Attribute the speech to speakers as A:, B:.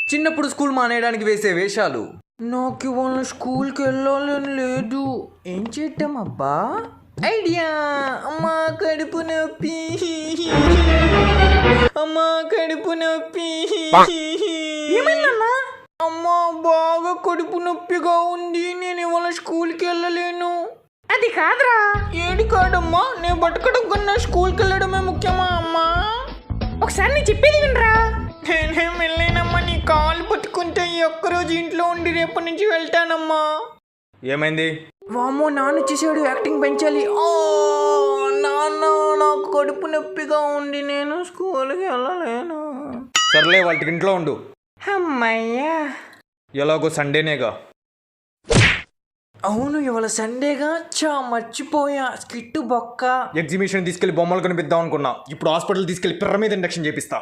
A: చిన్నప్పుడు స్కూల్ మానేయడానికి వేసే వేషాలు. నాకు ఇవాళ స్కూల్కి వెళ్ళాలని లేదు. ఏం చేద్దాం అబ్బా? ఐడియా. అమ్మా కడుపు నొప్పి, అమ్మా కడుపు నొప్పి. ఏమైందన్నా? అమ్మా బాగా కడుపు నొప్పిగా ఉంది, నేను ఇవాళ స్కూల్కి వెళ్ళలేను. అది కాదురా. ఏది కాదమ్మా, నేను బతకడం కన్నా స్కూల్కి వెళ్ళడమే ముఖ్యమా అమ్మా? ఒకసారి నేను చెప్పేది వినరా. నేనేం వెళ్ళలేనమ్మా, నీ కాలు పట్టుకుంటే ఈ ఒక్కరోజు ఇంట్లో ఉండి రేపటి నుంచి వెళ్తానమ్మా. ఏమైంది? వామ్మో, నాన్న వచ్చేసాడు, యాక్టింగ్ పెంచాలి. నాన్న నాకు కడుపు నొప్పిగా ఉంది, నేను స్కూల్కి వెళ్ళలేను. సర్లే, వాళ్ళకి ఇంట్లో ఉండు. అమ్మయ్యా, ఎలాగో సండేనేగా. అవును, ఇవాళ సండేగా. మర్చిపోయా, స్కిట్టు బొక్క. ఎగ్జిబిషన్ తీసుకెళ్లి బొమ్మలు కనిపిద్దాం అనుకున్నా, ఇప్పుడు హాస్పిటల్ తీసుకెళ్లి పిర్ర మీద ఇండక్షన్ చేపిస్తా.